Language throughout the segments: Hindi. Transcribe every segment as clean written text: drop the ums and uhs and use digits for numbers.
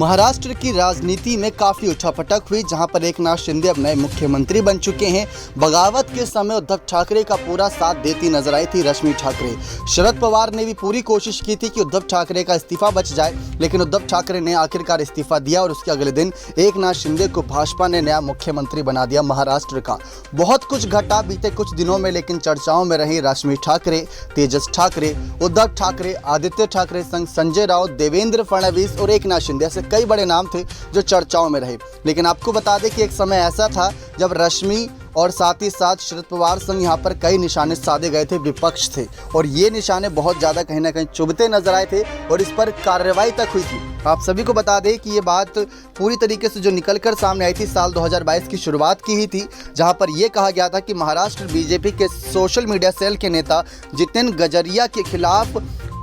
महाराष्ट्र की राजनीति में काफ़ी उठापटक हुई, जहां पर एकनाथ शिंदे अब नए मुख्यमंत्री बन चुके हैं। बगावत के समय उद्धव ठाकरे का पूरा साथ देती नजर आई थी रश्मि ठाकरे। शरद पवार ने भी पूरी कोशिश की थी कि उद्धव ठाकरे का इस्तीफा बच जाए, लेकिन उद्धव ठाकरे ने आखिरकार इस्तीफा दिया और उसके अगले दिन एकनाथ शिंदे को भाजपा ने नया मुख्यमंत्री बना दिया महाराष्ट्र का। बहुत कुछ घटा बीते कुछ दिनों में, लेकिन चर्चाओं में रही रश्मि ठाकरे, तेजस ठाकरे, उद्धव ठाकरे, आदित्य ठाकरे संग संजय राउत, देवेंद्र फडणवीस और एकनाथ शिंदे, ऐसे कई बड़े नाम थे जो चर्चाओं में रहे। लेकिन आपको बता दें कि एक समय ऐसा था जब रश्मि और साथ ही साथ शरद पवार संग यहाँ पर कई निशाने साधे गए थे, विपक्ष थे, और ये निशाने बहुत ज़्यादा कहीं ना कहीं चुभते नजर आए थे और इस पर कार्रवाई तक हुई थी। आप सभी को बता दें कि ये बात पूरी तरीके से जो निकलकर सामने आई थी साल 2022 की शुरुआत की ही थी, जहां पर यह कहा गया था कि महाराष्ट्र बीजेपी के सोशल मीडिया सेल के नेता जितेन गजरिया के खिलाफ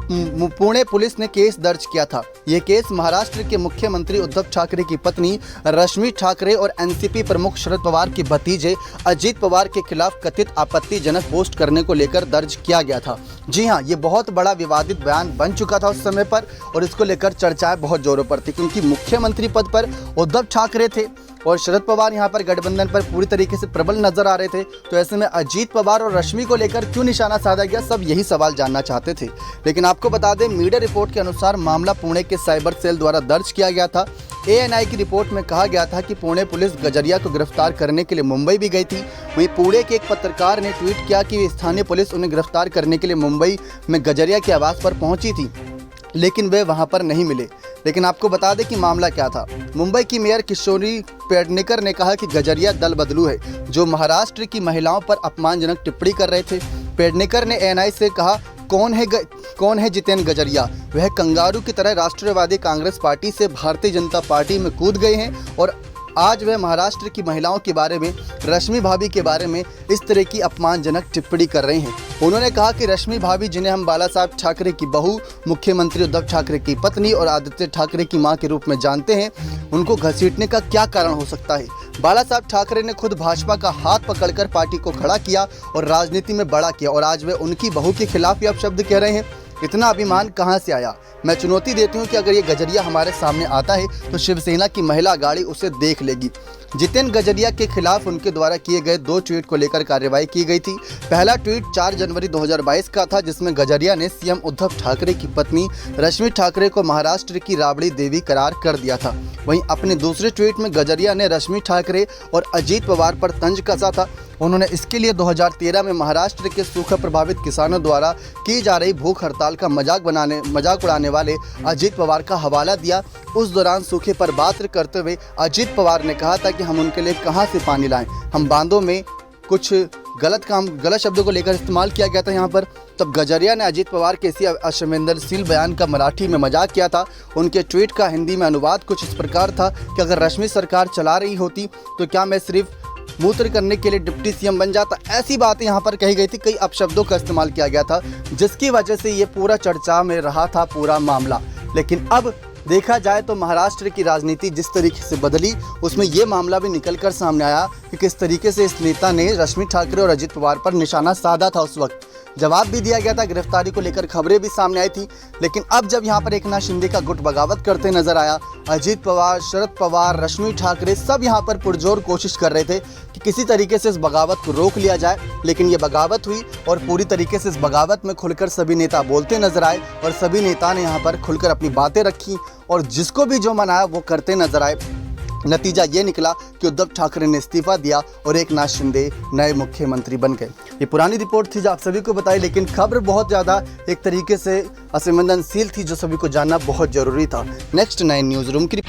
पुणे पुलिस ने केस दर्ज किया था। यह केस महाराष्ट्र के मुख्यमंत्री उद्धव ठाकरे की पत्नी रश्मि ठाकरे और एनसीपी प्रमुख शरद पवार के भतीजे अजीत पवार के खिलाफ कथित आपत्तिजनक पोस्ट करने को लेकर दर्ज किया गया था। जी हां, ये बहुत बड़ा विवादित बयान बन चुका था उस समय पर, और इसको लेकर चर्चाएं बहुत जोरों पर थी, क्योंकि मुख्यमंत्री पद पर उद्धव ठाकरे थे और शरद पवार यहाँ पर गठबंधन पर पूरी तरीके से प्रबल नजर आ रहे थे। तो ऐसे में अजीत पवार और रश्मि को लेकर क्यों निशाना साधा गया, सब यही सवाल जानना चाहते थे। लेकिन आपको बता दें, मीडिया रिपोर्ट के अनुसार मामला पुणे के साइबर सेल द्वारा दर्ज किया गया था। ANI की रिपोर्ट में कहा गया था कि पुणे पुलिस गजरिया को गिरफ्तार करने के लिए मुंबई भी गई थी। वहीं पुणे के एक पत्रकार ने ट्वीट किया कि स्थानीय पुलिस उन्हें गिरफ्तार करने के लिए मुंबई में गजरिया के आवास पर पहुंची थी, लेकिन वे वहां पर नहीं मिले। लेकिन आपको बता दें कि मामला क्या था। मुंबई की मेयर किशोरी पेडनेकर ने कहा कि गजरिया दल बदलू है, जो महाराष्ट्र की महिलाओं पर अपमानजनक टिप्पणी कर रहे थे। पेडनेकर ने ANI से कहा, कौन है जितेन गजरिया? वह कंगारू की तरह राष्ट्रवादी कांग्रेस पार्टी से भारतीय जनता पार्टी में कूद गए हैं और आज वह महाराष्ट्र की महिलाओं के बारे में, रश्मि भाभी के बारे में इस तरह की अपमानजनक टिप्पणी कर रहे हैं। उन्होंने कहा कि रश्मि भाभी, जिन्हें हम बाला साहब ठाकरे की बहू, मुख्यमंत्री उद्धव ठाकरे की पत्नी और आदित्य ठाकरे की मां के रूप में जानते हैं, उनको घसीटने का क्या कारण हो सकता है? बाला साहब ठाकरे ने खुद भाजपा का हाथ पकड़कर पार्टी को खड़ा किया और राजनीति में बड़ा किया, और आज वे उनकी बहू के खिलाफ ही अपशब्द कह रहे हैं। इतना अभिमान कहां से आया? मैं चुनौती देती हूं कि अगर ये गजरिया हमारे सामने आता है तो शिवसेना की महिला अघाड़ी उसे देख लेगी। जितेन गजरिया के खिलाफ उनके द्वारा किए गए 2 ट्वीट को लेकर कार्रवाई की गई थी। पहला ट्वीट 4 जनवरी 2022 का था, जिसमें गजरिया ने सीएम उद्धव ठाकरे की पत्नी रश्मि ठाकरे को महाराष्ट्र की राबड़ी देवी करार कर दिया था। वहीं अपने दूसरे ट्वीट में गजरिया ने रश्मि ठाकरे और अजीत पवार पर तंज कसा था। उन्होंने इसके लिए 2013 में महाराष्ट्र के सूखा प्रभावित किसानों द्वारा की जा रही भूख हड़ताल का मजाक उड़ाने वाले अजीत पवार का हवाला दिया। उस दौरान सूखे पर बात करते हुए अजीत पवार ने कहा था कि हम उनके लिए कहां से पानी लाएं, हम बांधों में कुछ गलत शब्दों को लेकर इस्तेमाल किया गया था यहाँ पर। तब गजरिया ने अजीत पवार के इसी असंवेदनशील बयान का मराठी में मजाक किया था। उनके ट्वीट का हिंदी में अनुवाद कुछ इस प्रकार था कि अगर रश्मि सरकार चला रही होती तो क्या मैं सिर्फ मूत्र करने के लिए डिप्टी सीएम बन जाता? ऐसी बातें यहाँ पर कही गई थी, कई अपशब्दों का इस्तेमाल किया गया था, जिसकी वजह से ये पूरा चर्चा में रहा था पूरा मामला। लेकिन अब देखा जाए तो महाराष्ट्र की राजनीति जिस तरीके से बदली, उसमें ये मामला भी निकलकर सामने आया कि किस तरीके से इस नेता ने रश्मि ठाकरे और अजीत पवार पर निशाना साधा था। उस वक्त जवाब भी दिया गया था, गिरफ्तारी को लेकर खबरें भी सामने आई थी। लेकिन अब जब यहाँ पर एकनाथ शिंदे का गुट बगावत करते नजर आया, अजीत पवार, शरद पवार, रश्मि ठाकरे सब यहाँ पर पुरजोर कोशिश कर रहे थे कि किसी तरीके से इस बगावत को रोक लिया जाए। लेकिन ये बगावत हुई और पूरी तरीके से इस बगावत में खुलकर सभी नेता बोलते नजर आए और सभी नेता ने यहाँ पर खुलकर अपनी बातें रखी और जिसको भी जो मनाया वो करते नजर आए। नतीजा ये निकला कि उद्धव ठाकरे ने इस्तीफा दिया और एकनाथ शिंदे नए मुख्यमंत्री बन गए। ये पुरानी रिपोर्ट थी जो आप सभी को बताई, लेकिन खबर बहुत ज़्यादा एक तरीके से असंवेदनशील थी, जो सभी को जानना बहुत ज़रूरी था। नेक्स्ट 9 न्यूज़ रूम की